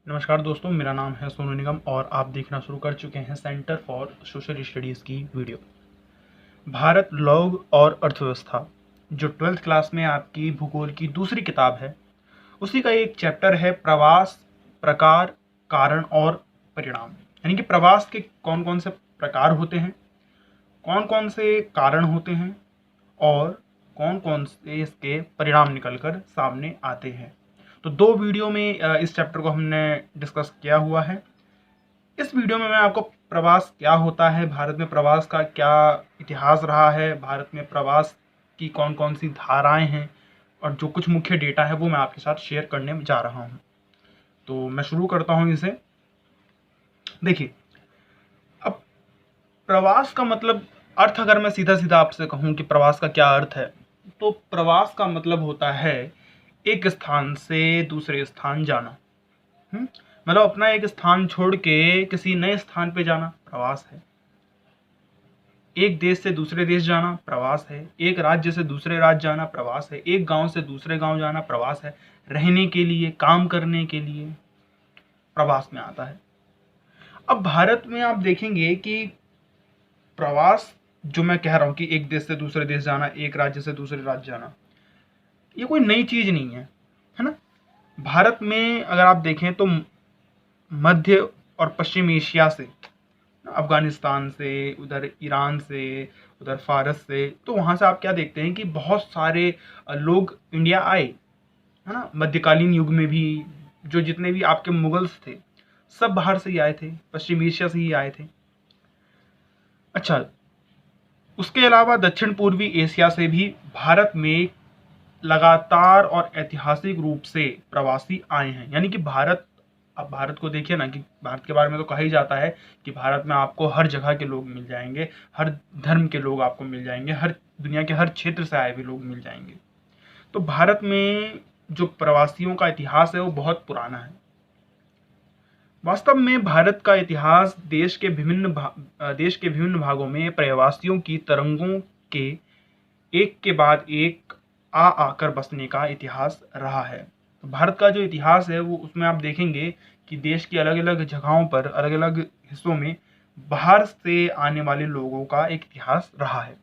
नमस्कार दोस्तों, मेरा नाम है सोनू निगम और आप देखना शुरू कर चुके हैं सेंटर फॉर सोशल स्टडीज़ की वीडियो। भारत लॉग और अर्थव्यवस्था जो 12th क्लास में आपकी भूगोल की दूसरी किताब है, उसी का एक चैप्टर है प्रवास, प्रकार, कारण और परिणाम। यानी कि प्रवास के कौन कौन से प्रकार होते हैं, कौन कौन से कारण होते हैं और कौन कौन से इसके परिणाम निकलकर सामने आते हैं। तो दो वीडियो में इस चैप्टर को हमने डिस्कस किया हुआ है। इस वीडियो में मैं आपको प्रवास क्या होता है, भारत में प्रवास का क्या इतिहास रहा है, भारत में प्रवास की कौन कौन सी धाराएं हैं और जो कुछ मुख्य डेटा है वो मैं आपके साथ शेयर करने जा रहा हूं। तो मैं शुरू करता हूं इसे। देखिए, अब प्रवास का मतलब, अर्थ अगर मैं सीधा सीधा आपसे कहूं कि प्रवास का क्या अर्थ है, तो प्रवास का मतलब होता है एक स्थान से दूसरे स्थान जाना। हम्म, मतलब अपना एक स्थान छोड़ के किसी नए स्थान पे जाना प्रवास है। एक देश से दूसरे देश जाना प्रवास है। एक राज्य से दूसरे राज्य जाना प्रवास है। एक गांव से दूसरे गांव जाना प्रवास है। रहने के लिए, काम करने के लिए प्रवास में आता है। अब भारत में आप देखेंगे कि प्रवास जो मैं कह रहा हूं कि एक देश से दूसरे देश जाना, एक राज्य से दूसरे राज्य जाना, ये कोई नई चीज नहीं है ना। भारत में अगर आप देखें तो मध्य और पश्चिम एशिया से, अफगानिस्तान से, उधर ईरान से, उधर फारस से, तो वहाँ से आप क्या देखते हैं कि बहुत सारे लोग इंडिया आए, है ना। मध्यकालीन युग में भी जो जितने भी आपके मुगल्स थे, सब बाहर से ही आए थे, पश्चिम एशिया से ही आए थे। अच्छा, उसके अलावा दक्षिण पूर्वी एशिया से भी भारत में लगातार और ऐतिहासिक रूप से प्रवासी आए हैं। यानी कि भारत, अब भारत को देखिए ना, कि भारत के बारे में तो कहा ही जाता है कि भारत में आपको हर जगह के लोग मिल जाएंगे, हर धर्म के लोग आपको मिल जाएंगे, हर दुनिया के हर क्षेत्र से आए हुए लोग मिल जाएंगे। तो भारत में जो प्रवासियों का इतिहास है वो बहुत पुराना है। वास्तव में भारत का इतिहास देश के विभिन्न भागों में प्रवासियों की तरंगों के एक के बाद एक आकर बसने का इतिहास रहा है। तो भारत का जो इतिहास है वो, उसमें आप देखेंगे कि देश की अलग अलग जगहों पर, अलग अलग हिस्सों में बाहर से आने वाले लोगों का एक इतिहास रहा है।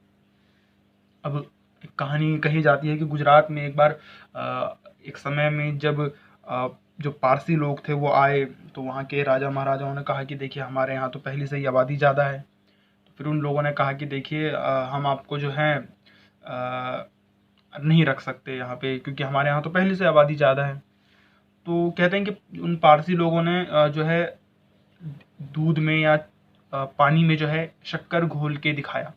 अब एक कहानी कही जाती है कि गुजरात में एक बार एक समय में जब जो पारसी लोग थे वो आए, तो वहाँ के राजा महाराजाओं ने कहा कि देखिए, हमारे यहाँ तो पहले से ही आबादी ज़्यादा है। तो फिर उन लोगों ने कहा कि देखिए, हम आपको जो है नहीं रख सकते यहाँ पे, क्योंकि हमारे यहाँ तो पहले से आबादी ज़्यादा है। तो कहते हैं कि उन पारसी लोगों ने जो है दूध में या पानी में जो है शक्कर घोल के दिखाया,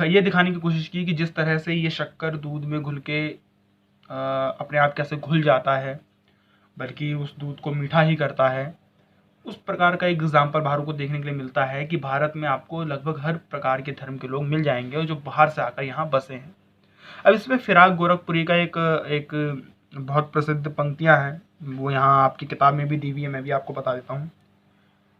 ये दिखाने की कोशिश की कि जिस तरह से ये शक्कर दूध में घुल के अपने आप कैसे घुल जाता है, बल्कि उस दूध को मीठा ही करता है। उस प्रकार का एक एग्जाम्पल भारत को देखने के लिए मिलता है कि भारत में आपको लगभग हर प्रकार के धर्म के लोग मिल जाएंगे और जो बाहर से आकर यहाँ बसे हैं। अब इसमें फिराक गोरखपुरी का एक एक बहुत प्रसिद्ध पंक्तियां हैं, वो यहाँ आपकी किताब में भी दी हुई है, मैं भी आपको बता देता हूँ।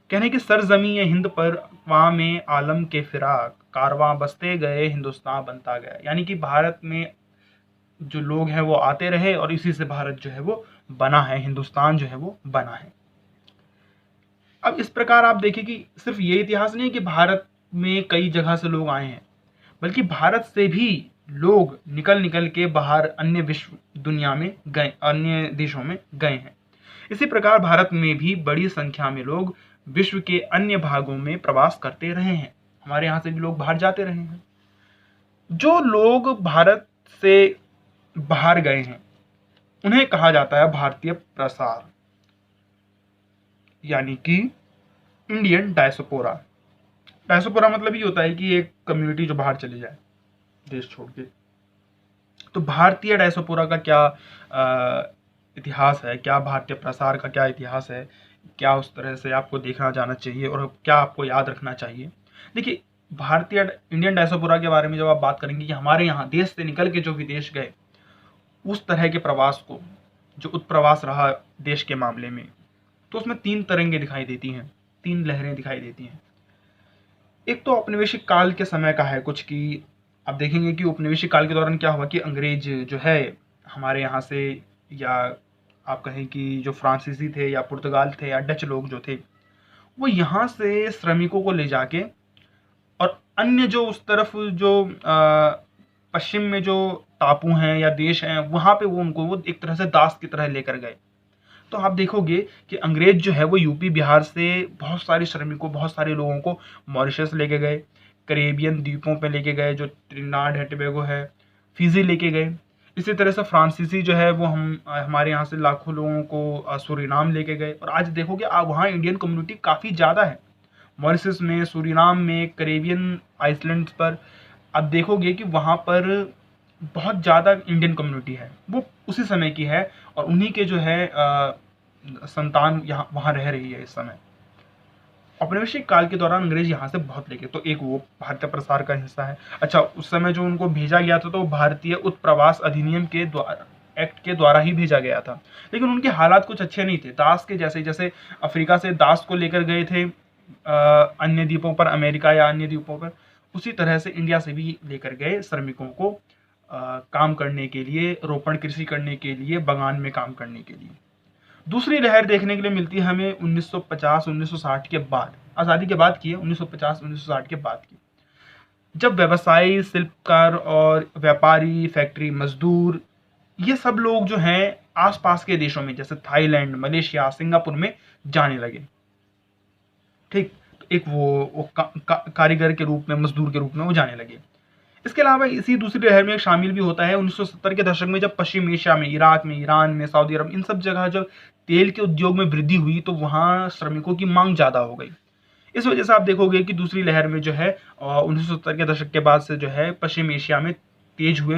कहने की सरजमी ये हिंद पर अक़वाम में आलम के फिराक, कारवां बसते गए हिंदुस्तान बनता गया। यानी कि भारत में जो लोग हैं वो आते रहे और इसी से भारत जो है वो बना है, हिंदुस्तान जो है वो बना है। अब इस प्रकार आप देखिए कि सिर्फ ये इतिहास नहीं कि भारत में कई जगह से लोग आए हैं, बल्कि भारत से भी लोग निकल निकल के बाहर अन्य विश्व दुनिया में गए, अन्य देशों में गए हैं। इसी प्रकार भारत में भी बड़ी संख्या में लोग विश्व के अन्य भागों में प्रवास करते रहे हैं। हमारे यहाँ से भी लोग बाहर जाते रहे हैं। जो लोग भारत से बाहर गए हैं उन्हें कहा जाता है भारतीय प्रसार, यानी कि इंडियन डायस्पोरा। डायस्पोरा मतलब ये होता है कि एक कम्युनिटी जो बाहर चली जाए देश छोड़ के। तो भारतीय डायस्पोरा का क्या इतिहास है, क्या भारतीय प्रसार का क्या इतिहास है, क्या उस तरह से आपको देखना जाना चाहिए और क्या आपको याद रखना चाहिए। देखिए, भारतीय इंडियन डायस्पोरा के बारे में जब आप बात करेंगे कि हमारे यहाँ देश से निकल के जो विदेश गए, उस तरह के प्रवास को, जो उत्प्रवास रहा देश के मामले में, तो उसमें तीन तरंगे दिखाई देती हैं, तीन लहरें दिखाई देती हैं। एक तो औपनिवेशिक काल के समय का है कुछ, कि आप देखेंगे कि औपनिवेशिक काल के दौरान क्या हुआ कि अंग्रेज जो है हमारे यहाँ से या आप कहें कि जो फ्रांसीसी थे या पुर्तगाल थे या डच लोग जो थे, वो यहाँ से श्रमिकों को ले जाके और अन्य जो उस तरफ जो पश्चिम में जो टापू हैं या देश हैं, वहाँ पे वो एक तरह से दास की तरह लेकर गए। तो आप देखोगे कि अंग्रेज जो है वो यूपी बिहार से बहुत सारे श्रमिकों, बहुत सारे लोगों को मॉरिशस लेके गए, कैरेबियन द्वीपों पे लेके गए, जो त्रिनाड है, टोबैगो है, फिजी लेके गए। इसी तरह से फ्रांसीसी जो है वो हमारे यहाँ से लाखों लोगों को सूरीनाम लेके गए। और आज देखोगे आप वहाँ इंडियन कम्युनिटी काफ़ी ज़्यादा है, मॉरिशस में, सूरीनाम में, कैरेबियन आइसलैंड्स पर। आप देखोगे कि वहाँ पर बहुत ज़्यादा इंडियन कम्युनिटी है, वो उसी समय की है और उन्हीं के जो है संतान यहाँ वहाँ रह रही है इस समय। औपनिवेशिक काल के दौरान अंग्रेज यहाँ से बहुत लेके, तो एक वो भारतीय प्रसार का हिस्सा है। अच्छा, उस समय जो उनको भेजा गया था तो भारतीय उत्प्रवास अधिनियम के द्वारा, एक्ट के द्वारा ही भेजा गया था, लेकिन उनके हालात कुछ अच्छे नहीं थे। दास के जैसे, जैसे अफ्रीका से दास को लेकर गए थे अन्य द्वीपों पर, अमेरिका या अन्य द्वीपों पर, उसी तरह से इंडिया से भी लेकर गए श्रमिकों को काम करने के लिए, रोपण कृषि करने के लिए, बगान में काम करने के लिए। दूसरी लहर देखने के लिए मिलती है हमें 1950-1960 के बाद, आज़ादी के बाद की है, 1950-1960 के बाद की, जब व्यवसायी, शिल्पकार और व्यापारी, फैक्ट्री मजदूर, ये सब लोग जो हैं आसपास के देशों में जैसे थाईलैंड, मलेशिया, सिंगापुर में जाने लगे। ठीक, तो एक वो कारीगर के रूप में, मजदूर के रूप में वो जाने लगे। इसके अलावा इसी दूसरी लहर में शामिल भी होता है 1970 के दशक में, जब पश्चिम एशिया में, इराक में, ईरान में, सऊदी अरब, इन सब जगह जब तेल के उद्योग में वृद्धि हुई तो वहाँ श्रमिकों की मांग ज़्यादा हो गई। इस वजह से आप देखोगे कि दूसरी लहर में जो है 1970 के दशक के बाद से जो है पश्चिम एशिया में तेज हुए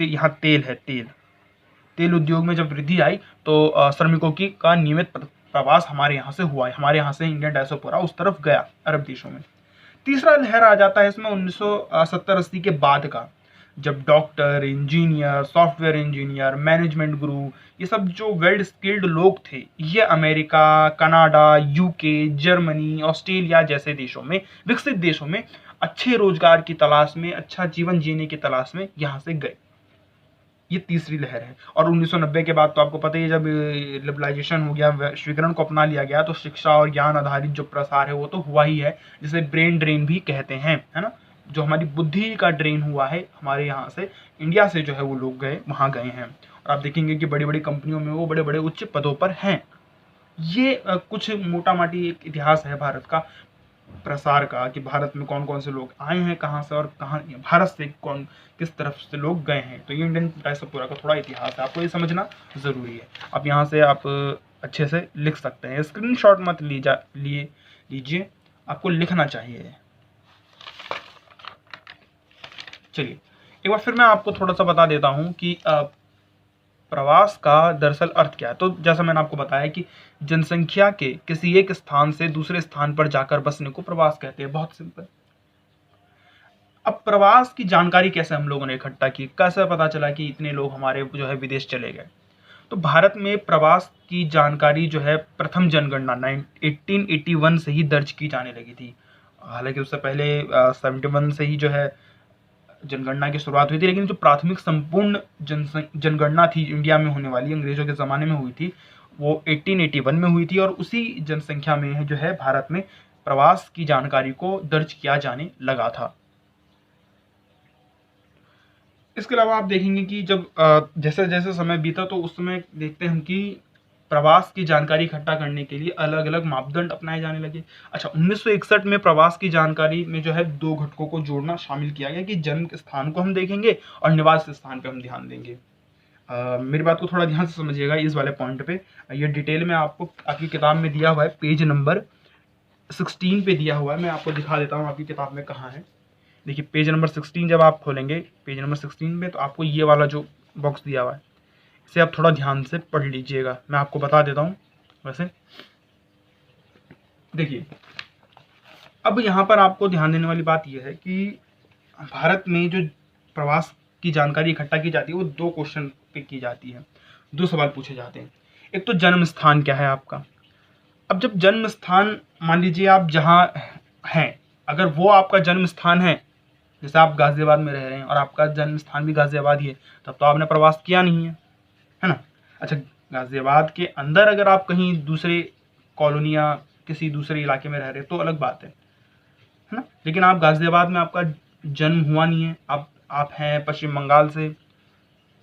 यहाँ तेल है, तेल उद्योग में जब वृद्धि आई तो श्रमिकों की का नियमित प्रवास हमारे यहाँ से हुआ है। हमारे यहाँ से इंडियन डायस्पोरा उस तरफ गया, अरब देशों में। तीसरा लहर आ जाता है इसमें 1970-80 के बाद का, जब doctor, engineer, software engineer, management गुरु, ये सब जो वेल स्किल्ड लोग थे, ये America, Canada, UK, Germany, Australia जैसे देशों में, विकसित देशों में अच्छे रोजगार की तलाश में, अच्छा जीवन जीने की तलाश में यहाँ से गए। ये तीसरी लहर है। और 1990 के बाद तो आपको पता ही है, जब लिबरलाइजेशन हो गया, वैश्वीकरण को अपना लिया गया, तो शिक्षा और ज्ञान आधारित जो प्रसार है वो तो हुआ ही है, जिसे ब्रेन ड्रेन भी कहते हैं, है ना। जो हमारी बुद्धि का ड्रेन हुआ है, हमारे यहाँ से, इंडिया से जो है वो लोग गए, वहाँ गए हैं। और आप देखेंगे कि बड़ी बड़ी कंपनियों में वो बड़े बड़े उच्च पदों पर हैं। ये कुछ मोटा माटी एक इतिहास है भारत का प्रसार का, कि भारत में कौन कौन से लोग आए हैं, कहाँ से, और कहाँ भारत से कौन किस तरफ से लोग गए हैं। तो ये इंडियन डायस्पोरा का थोड़ा इतिहास है, आपको ये समझना ज़रूरी है। अब यहाँ से आप अच्छे से लिख सकते हैं, स्क्रीनशॉट मत लीजिए, आपको लिखना चाहिए। चलिए एक बार फिर मैं आपको थोड़ा सा बता देता हूँ कि प्रवास का दरअसल अर्थ क्या है। तो जैसा मैंने आपको बताया कि जनसंख्या के किसी एक स्थान से दूसरे स्थान पर जाकर बसने को प्रवास कहते हैं, बहुत सिंपल। अब प्रवास की जानकारी कैसे हम लोगों ने इकट्ठा की, कैसे पता चला कि इतने लोग हमारे जो है विदेश चले गए। तो भारत में प्रवास की जानकारी जो है प्रथम जनगणना 1881 से ही दर्ज की जाने लगी थी। हालांकि उससे पहले 71 से ही जो है जनगणना की शुरुआत हुई थी, लेकिन जो प्राथमिक संपूर्ण जनगणना थी इंडिया में होने वाली, अंग्रेजों के ज़माने में हुई थी, वो 1881 में हुई थी। और उसी जनसंख्या में जो है भारत में प्रवास की जानकारी को दर्ज किया जाने लगा था। इसके अलावा आप देखेंगे कि जब जैसे जैसे समय बीता तो उस समय देखते हैं हम कि प्रवास की जानकारी इकट्ठा करने के लिए अलग अलग मापदंड अपनाए जाने लगे। अच्छा, 1961 में प्रवास की जानकारी में जो है 2 घटकों को जोड़ना शामिल किया गया, कि जन्म स्थान को हम देखेंगे और निवास स्थान पे हम ध्यान देंगे। मेरी बात को थोड़ा ध्यान से समझिएगा इस वाले पॉइंट पे। ये डिटेल में आपको आपकी किताब में दिया हुआ है, पेज नंबर 16 पे दिया हुआ है। मैं आपको दिखा देता हूँ आपकी किताब में कहाँ है। देखिए पेज नंबर 16 जब आप खोलेंगे पेज नंबर 16 में, तो आपको ये वाला जो बॉक्स दिया हुआ है, इसे आप थोड़ा ध्यान से पढ़ लीजिएगा। मैं आपको बता देता हूँ। वैसे देखिए, अब यहाँ पर आपको ध्यान देने वाली बात यह है कि भारत में जो प्रवास की जानकारी इकट्ठा की जाती है वो 2 क्वेश्चन पे की जाती है, 2 सवाल पूछे जाते हैं। एक तो जन्म स्थान क्या है आपका। अब जब जन्म स्थान, मान लीजिए आप जहाँ हैं, अगर वो आपका जन्म स्थान है, जैसे आप गाजियाबाद में रह रहे हैं और आपका जन्म स्थान भी गाजियाबाद ही है, तब तो आपने प्रवास किया नहीं है, है ना। अच्छा, गाजियाबाद के अंदर अगर आप कहीं दूसरे कॉलोनी या किसी दूसरे इलाके में रह रहे तो अलग बात है ना। लेकिन आप गाजियाबाद में आपका जन्म हुआ नहीं है, आप हैं पश्चिम बंगाल से,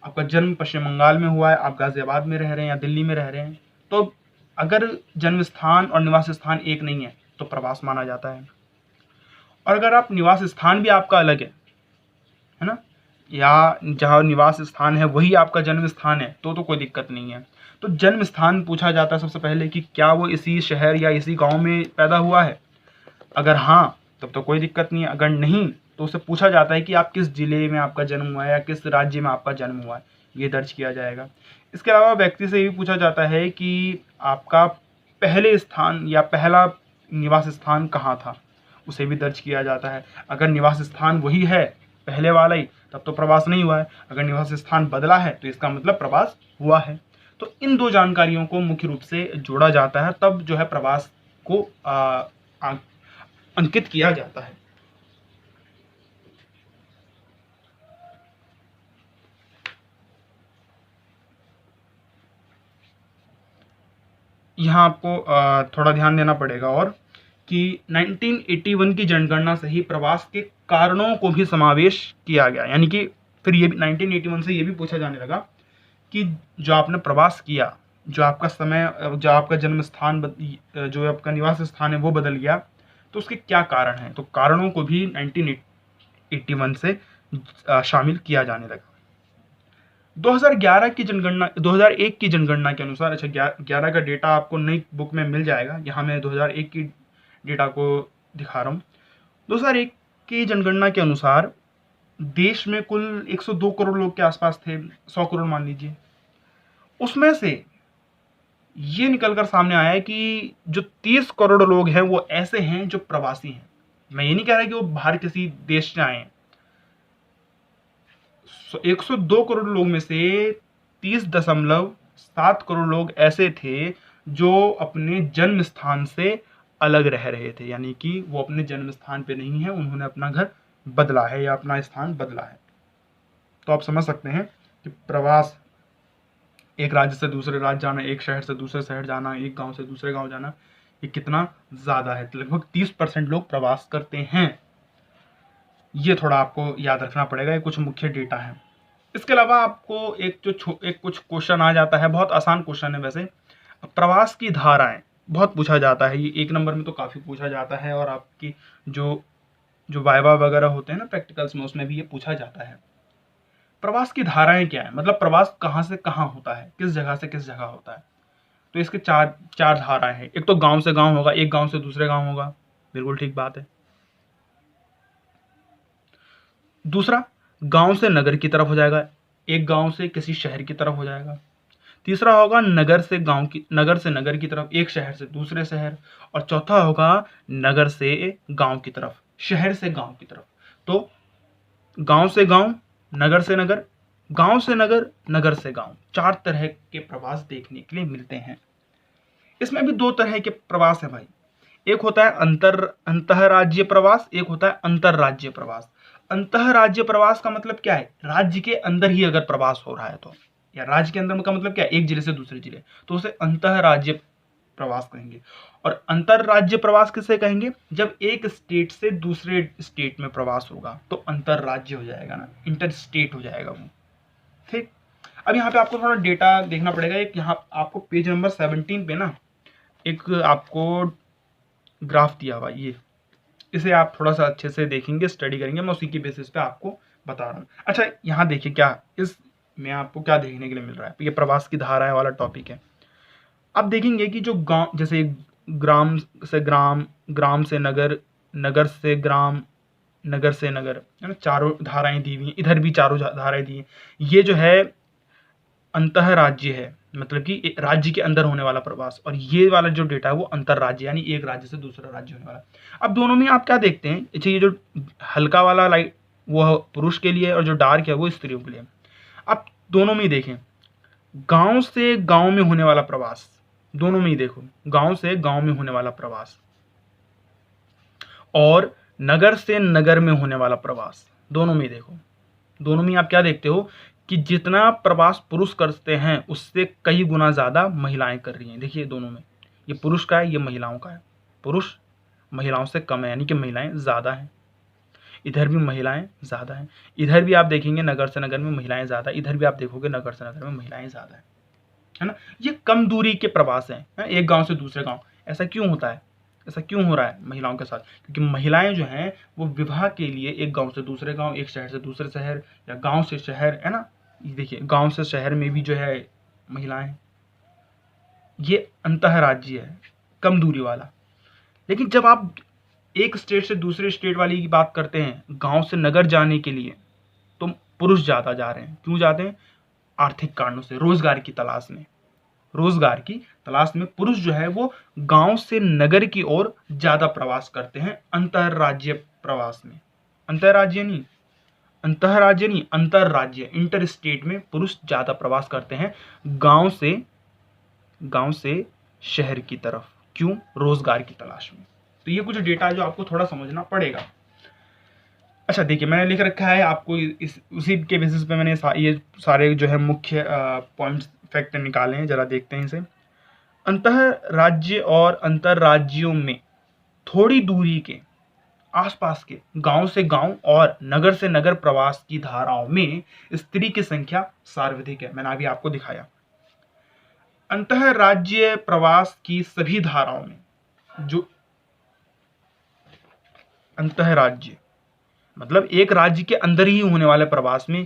आपका जन्म पश्चिम बंगाल में हुआ है, आप गाजियाबाद में रह रहे हैं या दिल्ली में रह रहे हैं, तो अगर जन्म स्थान और निवास स्थान एक नहीं है तो प्रवास माना जाता है। और अगर आप निवास स्थान भी आपका अलग है ना, या जहाँ निवास स्थान है वही आपका जन्म स्थान है तो कोई दिक्कत नहीं है। तो जन्म स्थान पूछा जाता है सबसे पहले कि क्या वो इसी शहर या इसी गांव में पैदा हुआ है। अगर हाँ तब तो कोई दिक्कत नहीं है, अगर नहीं तो उससे पूछा जाता है कि आप किस जिले में आपका जन्म हुआ है या किस राज्य में आपका जन्म हुआ है, ये दर्ज किया जाएगा। इसके अलावा व्यक्ति से ये भी पूछा जाता है कि आपका पहले स्थान या पहला निवास स्थान कहाँ था, उसे भी दर्ज किया जाता है। अगर निवास स्थान वही है पहले वाला ही तब तो प्रवास नहीं हुआ है, अगर निवास स्थान बदला है तो इसका मतलब प्रवास हुआ है। तो इन दो जानकारियों को मुख्य रूप से जोड़ा जाता है, तब जो है प्रवास को अंकित किया जाता है। यहाँ आपको थोड़ा ध्यान देना पड़ेगा और कि 1981 की जनगणना से ही प्रवास के कारणों को भी समावेश किया गया। यानी कि फिर ये भी 1981 से ये भी पूछा जाने लगा कि जो आपने प्रवास किया, जो आपका समय, जो आपका जन्म स्थान, जो आपका निवास स्थान है वो बदल गया, तो उसके क्या कारण हैं। तो कारणों को भी 1981 से शामिल किया जाने लगा। 2011 की जनगणना, 2001 की जनगणना के अनुसार, अच्छा 11 का डेटा आपको नई बुक में मिल जाएगा, यहाँ मैं 2001 की डेटा को दिखा रहा हूँ। 2001 की जनगणना के अनुसार देश में कुल 102 करोड़ लोग के आसपास थे, 100 करोड़ मान लीजिए। उसमें से ये निकलकर सामने आया है कि जो 30 करोड़ लोग हैं वो ऐसे हैं जो प्रवासी हैं। मैं ये नहीं कह रहा कि वो बाहर किसी देश से आए हैं। 102 करोड़ लोग में से 30.7 करोड़ लोग ऐसे थे जो अपने जन्म स्थान से अलग रह रहे थे, यानी कि वो अपने जन्म स्थान पे नहीं है, उन्होंने अपना घर बदला है या अपना स्थान बदला है। तो आप समझ सकते हैं कि प्रवास, एक राज्य से दूसरे राज्य जाना, एक शहर से दूसरे शहर जाना, एक गांव से दूसरे गांव जाना, ये कितना ज्यादा है। लगभग 30% लोग प्रवास करते हैं। ये थोड़ा आपको याद रखना पड़ेगा, ये कुछ मुख्य डेटा है। इसके अलावा आपको एक कुछ क्वेश्चन आ जाता है, बहुत आसान क्वेश्चन है वैसे। प्रवास की धाराएं बहुत पूछा जाता है, ये 1 नंबर में तो काफी पूछा जाता है, और आपकी जो जो वाइवा वगैरह होते हैं ना प्रैक्टिकल्स में, उसमें भी ये पूछा जाता है। प्रवास की धाराएं क्या है, मतलब प्रवास कहाँ से कहाँ होता है, किस जगह से किस जगह होता है। तो इसके चार धाराएं हैं। एक तो गांव से गांव होगा, एक गांव से दूसरे गांव होगा, बिल्कुल ठीक बात है। दूसरा, गांव से नगर की तरफ हो जाएगा, एक गांव से किसी शहर की तरफ हो जाएगा। तीसरा होगा नगर से नगर की तरफ, एक शहर से दूसरे शहर। और चौथा होगा नगर से गांव की तरफ, शहर से गांव की तरफ। तो गांव से गांव, नगर से नगर, गांव से नगर, नगर से गांव, 4 तरह के प्रवास देखने के लिए मिलते हैं। इसमें भी 2 तरह के प्रवास है भाई। एक होता है अंतरराज्यीय प्रवास, एक होता है अंतरराज्यीय प्रवास। अंतरराज्यीय प्रवास का मतलब क्या है, राज्य के अंदर ही अगर प्रवास हो रहा है तो, या राज्य के अंदर का मतलब क्या है, एक जिले से दूसरे जिले, तो उसे अंतरराज्यीय प्रवास कहेंगे। और अंतरराज्यीय प्रवास किसे कहेंगे, जब एक स्टेट से दूसरे स्टेट में प्रवास होगा तो अंतरराज्य हो जाएगा ना, इंटर स्टेट हो जाएगा वो। ठीक, अब यहाँ पे आपको थोड़ा डेटा देखना पड़ेगा। एक यहाँ आपको पेज नंबर 17 पे ना एक आपको ग्राफ दिया हुआ, ये इसे आप थोड़ा सा अच्छे से देखेंगे, स्टडी करेंगे, मैं उसी की बेसिस पे आपको बता रहा हूँ। अच्छा यहाँ देखिए क्या इस में आपको क्या देखने के लिए मिल रहा है। ये प्रवास की धाराएं वाला टॉपिक है। आप देखेंगे कि जो गांव, जैसे ग्राम से ग्राम, ग्राम से नगर, नगर से ग्राम, नगर से नगर, है ना, चारों धाराएं दी हुई हैं, इधर भी चारों धाराएं दी हैं। ये जो है अंतरराज्य है, मतलब कि राज्य के अंदर होने वाला प्रवास, और ये वाला जो डेटा है वो अंतरराज्य, यानी एक राज्य से दूसरा राज्य होने वाला। अब दोनों में आप क्या देखते हैं, अच्छा ये जो हल्का वाला लाइट वो पुरुष के लिए और जो डार्क है वो स्त्रियों के लिए। आप दोनों में ही देखें, गांव से गांव में होने वाला प्रवास, दोनों में ही देखो, गांव से गांव में होने वाला प्रवास और नगर से नगर में होने वाला प्रवास, दोनों में ही देखो। दोनों में आप क्या देखते हो कि जितना प्रवास पुरुष करते हैं उससे कई गुना ज़्यादा महिलाएं कर रही हैं। देखिए दोनों में, ये पुरुष का है, ये महिलाओं का है। पुरुष महिलाओं से कम है, यानी कि महिलाएं ज़्यादा हैं। इधर भी महिलाएं ज़्यादा हैं, इधर भी आप देखेंगे नगर से नगर में महिलाएं ज़्यादा, इधर भी आप देखोगे नगर से नगर में महिलाएं ज़्यादा है ना। ये कम दूरी के प्रवास हैं, एक गांव से दूसरे गांव। ऐसा क्यों होता है, ऐसा क्यों हो रहा है महिलाओं के साथ? क्योंकि महिलाएं जो हैं वो विवाह के लिए एक गांव से दूसरे गांव, एक शहर से दूसरे शहर, या गांव से शहर, है ना। देखिए गांव से शहर में भी जो है महिलाएं, ये अंतःराज्यीय है, कम दूरी वाला। लेकिन जब आप एक स्टेट से दूसरे स्टेट वाली की बात करते हैं, गांव से नगर जाने के लिए, तो पुरुष ज़्यादा जा रहे हैं। क्यों जाते हैं? आर्थिक कारणों से, रोजगार की तलाश में। रोजगार की तलाश में पुरुष जो है वो गांव से नगर की ओर ज्यादा प्रवास करते हैं, अंतरराज्य प्रवास में। अंतरराज्य नहीं, अंतरराज्य, इंटर स्टेट में पुरुष ज्यादा प्रवास करते हैं गांव से शहर की तरफ। क्यों? रोजगार की तलाश में। तो ये कुछ डेटा है जो आपको थोड़ा समझना पड़ेगा। अच्छा देखिए, मैंने लिख रखा है आपको उसी के बेसिस पे मैंने ये सारे जो है मुख्य पॉइंट्स फैक्ट निकाले हैं, जरा देखते हैं इसे। अंतः राज्य और अंतरराज्यों में थोड़ी दूरी के आसपास के गांव से गांव और नगर से नगर प्रवास की धाराओं में स्त्री की संख्या सर्वाधिक है। मैंने अभी आपको दिखाया। अंतः राज्य प्रवास की सभी धाराओं में, जो अंतः राज्य मतलब एक राज्य के अंदर ही होने वाले प्रवास में,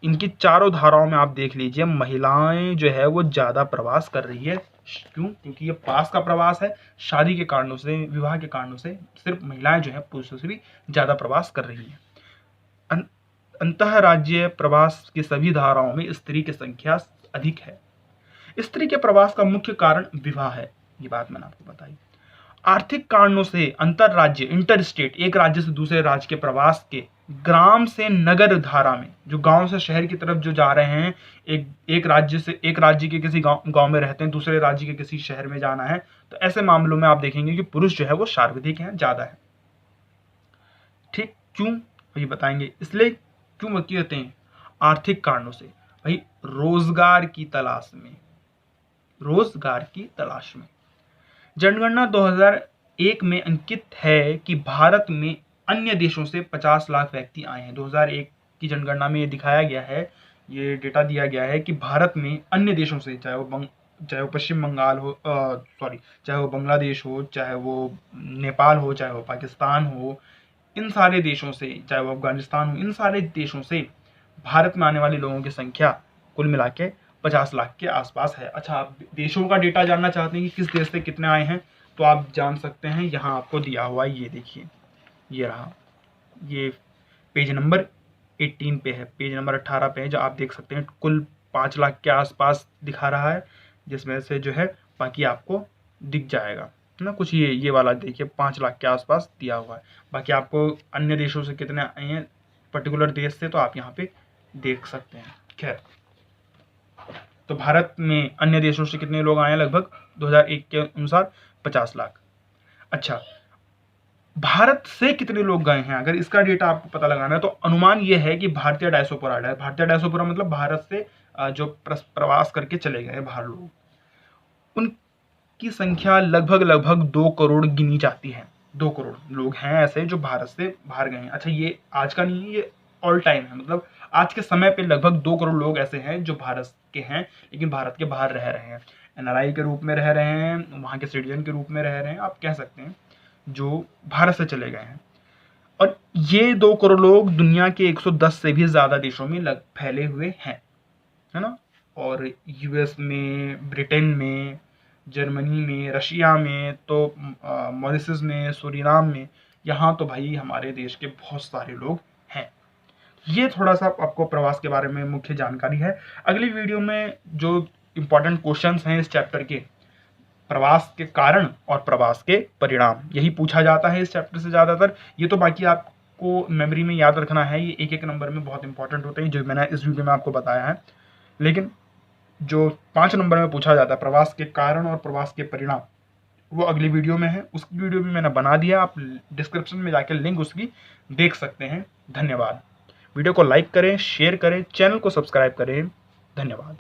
इनकी चारों धाराओं में आप देख लीजिए महिलाएं जो है वो ज्यादा प्रवास कर रही है। क्यों? क्योंकि ये पास का प्रवास है, शादी के कारणों से, विवाह के कारणों से सिर्फ महिलाएं जो है पुरुषों से भी ज्यादा प्रवास कर रही है। अंतः राज्य प्रवास की सभी धाराओं में स्त्री की संख्या अधिक है। स्त्री के प्रवास का मुख्य कारण विवाह है, ये बात मैंने आपको बताई। आर्थिक कारणों से अंतर राज्य, इंटर स्टेट, एक राज्य से दूसरे राज्य के प्रवास के ग्राम से नगर धारा में, जो गांव से शहर की तरफ जो जा रहे हैं, एक राज्य के किसी गांव में रहते हैं, दूसरे राज्य के किसी शहर में जाना है, तो ऐसे मामलों में आप देखेंगे कि पुरुष जो है वो सर्वाधिक है, ज्यादा है। ठीक, क्यों ये बताएंगे। इसलिए क्यों कहते हैं? आर्थिक कारणों से, भाई रोजगार की तलाश में, रोजगार की तलाश में। जनगणना 2001 में अंकित है कि भारत में अन्य देशों से 50 लाख व्यक्ति आए हैं। 2001 की जनगणना में ये दिखाया गया है, ये डेटा दिया गया है कि भारत में अन्य देशों से, चाहे वो पश्चिम बंगाल हो, चाहे वो बांग्लादेश हो, चाहे वो नेपाल हो, चाहे वो पाकिस्तान हो, इन सारे देशों से, चाहे वो अफगानिस्तान हो, इन सारे देशों से भारत में आने वाले लोगों की संख्या कुल मिला के 50 लाख के आसपास है। अच्छा, आप देशों का डेटा जानना चाहते हैं कि किस देश से कितने आए हैं, तो आप जान सकते हैं, यहाँ आपको दिया हुआ है, ये देखिए, ये रहा, ये पेज नंबर 18 पे है, पेज नंबर 18 पे है, जो आप देख सकते हैं कुल 5 लाख के आसपास दिखा रहा है, जिसमें से जो है बाकी आपको दिख जाएगा ना। कुछ ये वाला देखिए 5 लाख के आसपास दिया हुआ है। बाकी आपको अन्य देशों से कितने आए हैं पर्टिकुलर देश से, तो आप यहाँ पे देख सकते हैं। खैर, तो भारत में अन्य देशों से कितने लोग आए हैं? लगभग 2001 के अनुसार 50 लाख। अच्छा, भारत से कितने लोग गए हैं, अगर इसका डेटा आपको पता लगाना है, तो अनुमान यह है कि भारतीय डायस्पोरा है। भारतीय डायस्पोरा मतलब भारत से जो प्रवास करके चले गए बाहर लोग, उनकी संख्या लगभग 2 करोड़ गिनी जाती है। 2 करोड़ लोग हैं ऐसे जो भारत से बाहर गए हैं। अच्छा, ये आज का नहीं है, ये ऑल टाइम है, मतलब आज के समय पे लगभग 2 करोड़ लोग ऐसे हैं जो भारत के हैं लेकिन भारत के बाहर रह रहे हैं, एनआरआई के रूप में रह रहे हैं, वहाँ के सिटीजन के रूप में रह रहे हैं, आप कह सकते हैं, जो भारत से चले गए हैं। और ये 2 करोड़ लोग दुनिया के 110 से भी ज़्यादा देशों में फैले हुए हैं, है ना। और यूएस में, ब्रिटेन में, जर्मनी में, रशिया में, तो मॉरिशस में, सूरीनाम में, यहाँ तो भाई हमारे देश के बहुत सारे लोग हैं। ये थोड़ा सा आपको प्रवास के बारे में मुख्य जानकारी है। अगली वीडियो में जो इम्पोर्टेंट क्वेश्चंस हैं इस चैप्टर के, प्रवास के कारण और प्रवास के परिणाम, यही पूछा जाता है इस चैप्टर से ज़्यादातर। ये तो बाकी आपको मेमोरी में याद रखना है, ये एक नंबर में बहुत इंपॉर्टेंट होते हैं, जो मैंने इस वीडियो में आपको बताया है। लेकिन जो 5 नंबर में पूछा जाता है, प्रवास के कारण और प्रवास के परिणाम, वो अगली वीडियो में है। उस वीडियो भी मैंने बना दिया, आप डिस्क्रिप्शन में जाकर लिंक उसकी देख सकते हैं। धन्यवाद। वीडियो को लाइक करें, शेयर करें, चैनल को सब्सक्राइब करें। धन्यवाद।